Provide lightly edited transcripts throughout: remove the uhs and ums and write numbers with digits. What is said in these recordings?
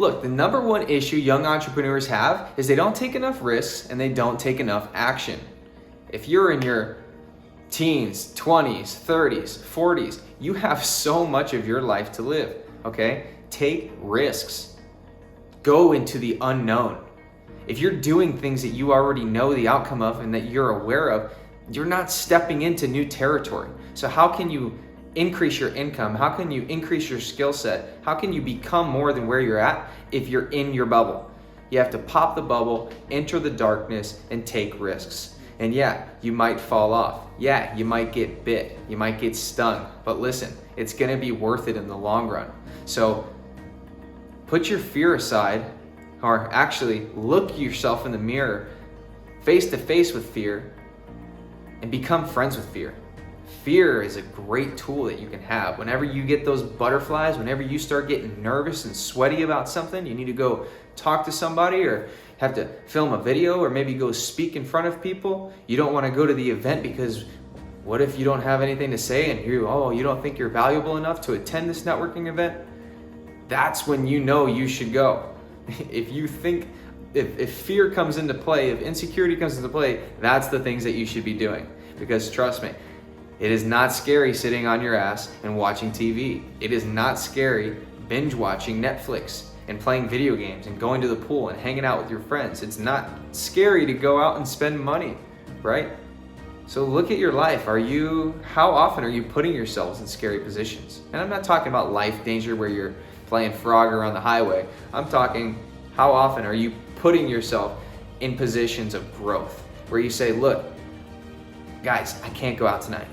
Look, the number one issue young entrepreneurs have is they don't take enough risks and they don't take enough action. If you're in your teens, 20s, 30s, 40s, you have so much of your life to live, okay? Take risks. Go into the unknown. If you're doing things that you already know the outcome of and that you're aware of, you're not stepping into new territory. So how can you increase your income? How can you increase your skill set? How can you become more than where you're at if you're in your bubble? You have to pop the bubble, enter the darkness, and take risks. And yeah, you might fall off. Yeah, you might get bit. You might get stung. But listen, it's gonna be worth it in the long run. So put your fear aside, or actually look yourself in the mirror, face to face with fear, and become friends with fear. Fear is a great tool that you can have. Whenever you get those butterflies, whenever you start getting nervous and sweaty about something, you need to go talk to somebody or have to film a video or maybe go speak in front of people. You don't want to go to the event because what if you don't have anything to say and you don't think you're valuable enough to attend this networking event? That's when you know you should go. If fear comes into play, if insecurity comes into play, that's the things that you should be doing. Because trust me, it is not scary sitting on your ass and watching TV. It is not scary binge watching Netflix and playing video games and going to the pool and hanging out with your friends. It's not scary to go out and spend money, right? So look at your life. How often are you putting yourselves in scary positions? And I'm not talking about life danger where you're playing Frogger on the highway. I'm talking how often are you putting yourself in positions of growth where you say, look, guys, I can't go out tonight.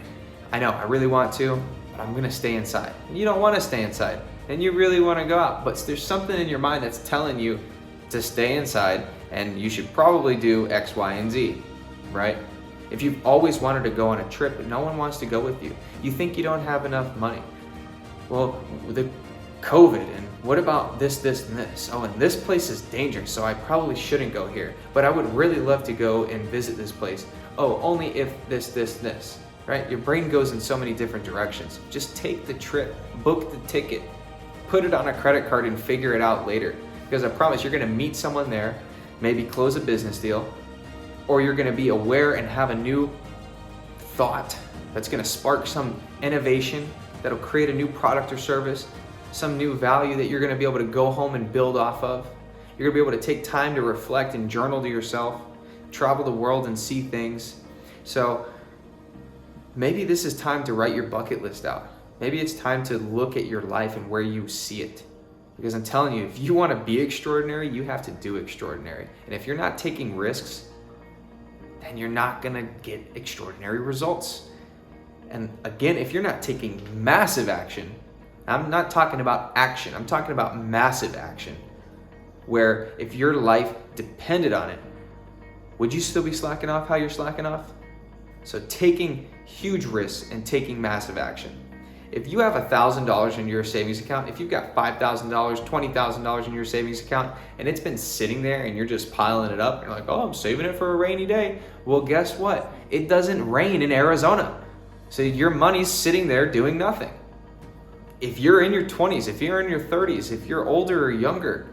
I know, I really want to, but I'm gonna stay inside. And you don't wanna stay inside, and you really wanna go out, but there's something in your mind that's telling you to stay inside, and you should probably do X, Y, and Z, right? If you've always wanted to go on a trip, but no one wants to go with you, you think you don't have enough money. Well, the COVID, and what about this, and this? Oh, and this place is dangerous, so I probably shouldn't go here, but I would really love to go and visit this place. Oh, only if this, right? Your brain goes in so many different directions. Just take the trip, book the ticket, put it on a credit card and figure it out later. Because I promise you're gonna meet someone there, maybe close a business deal, or you're gonna be aware and have a new thought that's gonna spark some innovation that'll create a new product or service, some new value that you're gonna be able to go home and build off of. You're gonna be able to take time to reflect and journal to yourself, travel the world and see things. So maybe this is time to write your bucket list out. Maybe it's time to look at your life and where you see it. Because I'm telling you, if you want to be extraordinary, you have to do extraordinary. And if you're not taking risks, then you're not gonna get extraordinary results. And again, if you're not taking massive action, I'm not talking about action, I'm talking about massive action, where if your life depended on it, would you still be slacking off how you're slacking off? So taking huge risks and taking massive action. If you have $1,000 in your savings account, if you've got $5,000, $20,000 in your savings account, and it's been sitting there and you're just piling it up, you're like, oh, I'm saving it for a rainy day. Well, guess what? It doesn't rain in Arizona. So your money's sitting there doing nothing. If you're in your 20s, if you're in your 30s, if you're older or younger,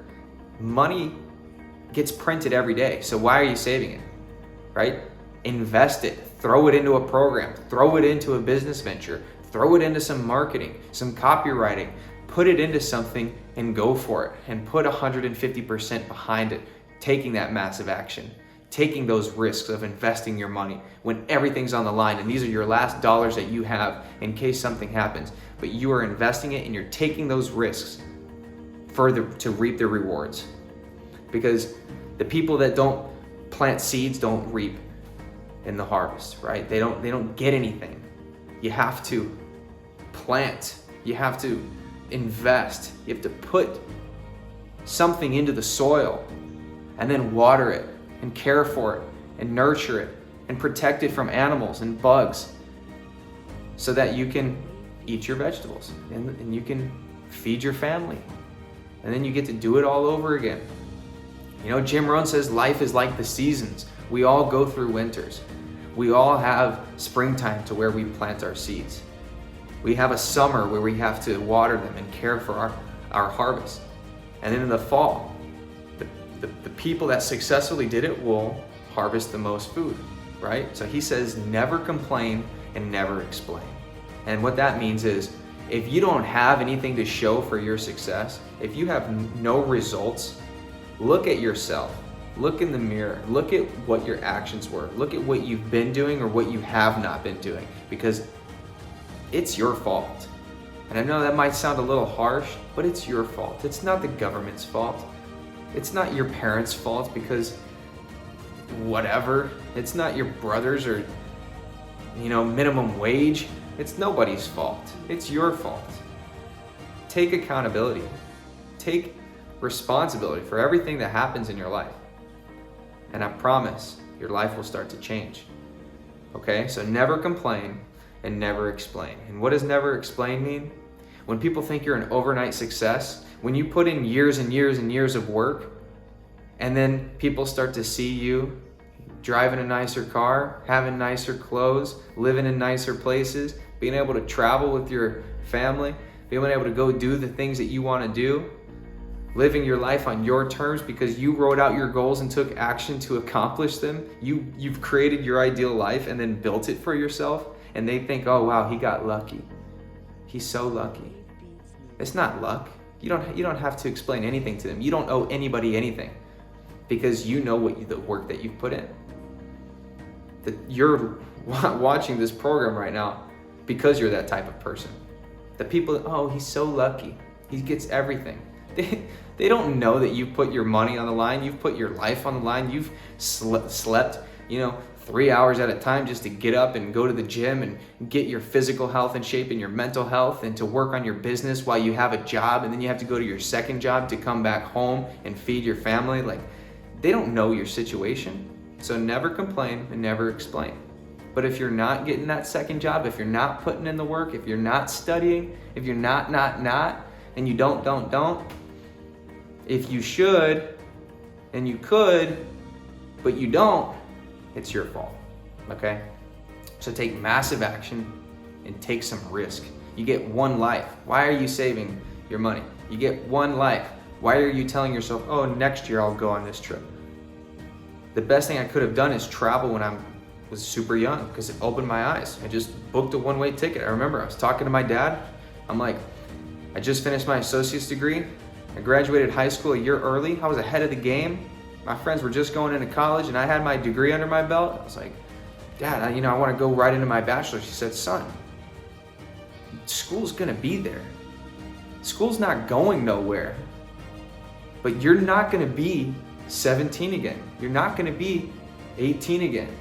money gets printed every day. So why are you saving it, right? Invest it, throw it into a program, throw it into a business venture, throw it into some marketing, some copywriting, put it into something and go for it and put 150% behind it, taking that massive action, taking those risks of investing your money when everything's on the line and these are your last dollars that you have in case something happens, but you are investing it and you're taking those risks further to reap the rewards. Because the people that don't plant seeds don't reap in the harvest, right? They don't get anything. You have to plant, you have to invest, you have to put something into the soil and then water it and care for it and nurture it and protect it from animals and bugs so that you can eat your vegetables and you can feed your family. And then you get to do it all over again. You know, Jim Rohn says life is like the seasons. We all go through winters. We all have springtime to where we plant our seeds. We have a summer where we have to water them and care for our harvest. And then in the fall, the people that successfully did it will harvest the most food, right? So he says, never complain and never explain. And what that means is, if you don't have anything to show for your success, if you have no results, look at yourself. Look in the mirror. Look at what your actions were. Look at what you've been doing or what you have not been doing, because it's your fault. And I know that might sound a little harsh, but it's your fault. It's not the government's fault. It's not your parents' fault because whatever. It's not your brother's or, minimum wage. It's nobody's fault. It's your fault. Take accountability. Take responsibility for everything that happens in your life. And I promise your life will start to change. Okay? So never complain and never explain. And what does never explain mean? When people think you're an overnight success, when you put in years and years and years of work, and then people start to see you driving a nicer car, having nicer clothes, living in nicer places, being able to travel with your family, being able to go do the things that you want to do, living your life on your terms because you wrote out your goals and took action to accomplish them. You've created your ideal life and then built it for yourself, and they think, oh wow, he got lucky. He's so lucky. It's not luck. You don't have to explain anything to them. You don't owe anybody anything because you know the work that you've put in. That you're watching this program right now because you're that type of person. The people, oh, he's so lucky. He gets everything. They don't know that you've put your money on the line. You've put your life on the line. You've slept, 3 hours at a time just to get up and go to the gym and get your physical health in shape and your mental health, and to work on your business while you have a job, and then you have to go to your second job to come back home and feed your family. Like, they don't know your situation. So never complain and never explain. But if you're not getting that second job, if you're not putting in the work, if you're not studying, if you're not, and you don't, if you should and you could, but you don't, it's your fault, okay? So take massive action and take some risk. You get one life. Why are you saving your money? You get one life. Why are you telling yourself, oh, next year I'll go on this trip? The best thing I could have done is travel when I was super young, because it opened my eyes. I just booked a one-way ticket. I remember I was talking to my dad. I'm like, I just finished my associate's degree. I graduated high school a year early. I was ahead of the game. My friends were just going into college and I had my degree under my belt. I was like, Dad, I want to go right into my bachelor's. He said, son, school's gonna be there. School's not going nowhere. But you're not gonna be 17 again. You're not gonna be 18 again.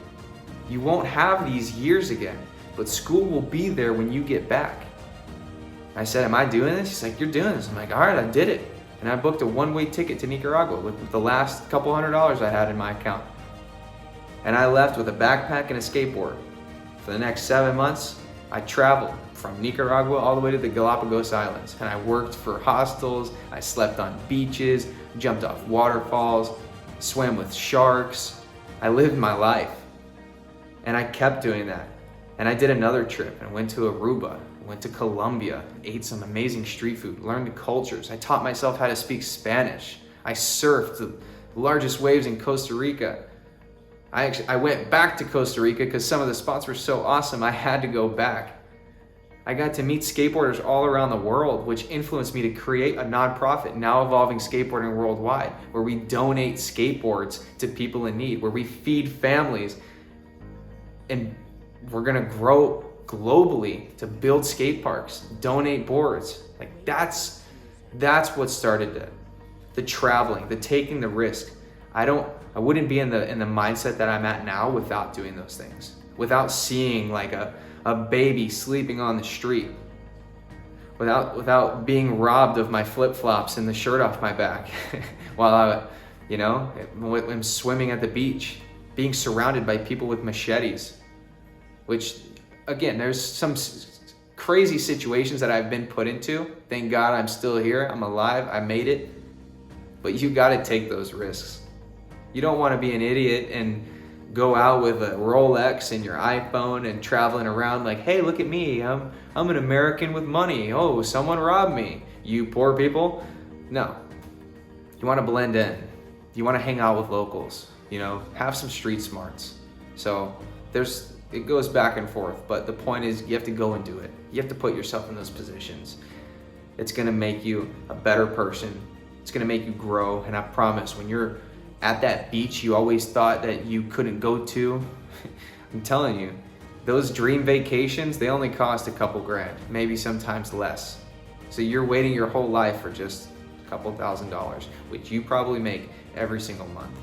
You won't have these years again, but school will be there when you get back. I said, am I doing this? He's like, you're doing this. I'm like, all right, I did it. And I booked a one-way ticket to Nicaragua with the last couple $100s I had in my account. And I left with a backpack and a skateboard. For the next 7 months, I traveled from Nicaragua all the way to the Galapagos Islands. And I worked for hostels, I slept on beaches, jumped off waterfalls, swam with sharks. I lived my life. And I kept doing that. And I did another trip and went to Aruba, went to Colombia, ate some amazing street food, learned the cultures. I taught myself how to speak Spanish. I surfed the largest waves in Costa Rica. I went back to Costa Rica because some of the spots were so awesome, I had to go back. I got to meet skateboarders all around the world, which influenced me to create a nonprofit, Now Evolving Skateboarding Worldwide, where we donate skateboards to people in need, where we feed families, and we're gonna grow globally to build skate parks, donate boards. Like that's what started the traveling, the taking the risk. I wouldn't be in the mindset that I'm at now without doing those things, without seeing like a baby sleeping on the street, without being robbed of my flip-flops and the shirt off my back while I'm swimming at the beach, being surrounded by people with machetes, which again, there's some crazy situations that I've been put into. Thank God I'm still here. I'm alive. I made it. But you got to take those risks. You don't want to be an idiot and go out with a Rolex and your iPhone and traveling around like, hey, look at me. I'm an American with money. Oh, someone robbed me. You poor people. No. You want to blend in. You want to hang out with locals, have some street smarts. So it goes back and forth, but the point is you have to go and do it. You have to put yourself in those positions. It's going to make you a better person. It's going to make you grow. And I promise, when you're at that beach you always thought that you couldn't go to, I'm telling you, those dream vacations, they only cost a couple grand, maybe sometimes less. So you're waiting your whole life for just a couple $1,000s, which you probably make every single month.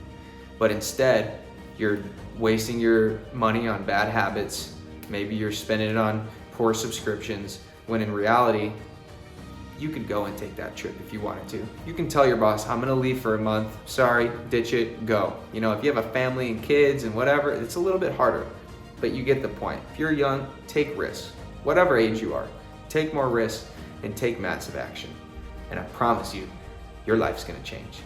But instead, you're wasting your money on bad habits. Maybe you're spending it on poor subscriptions, when in reality, you could go and take that trip if you wanted to. You can tell your boss, I'm gonna leave for a month, sorry, ditch it, go. If you have a family and kids and whatever, it's a little bit harder, but you get the point. If you're young, take risks. Whatever age you are, take more risks and take massive action. And I promise you, your life's gonna change.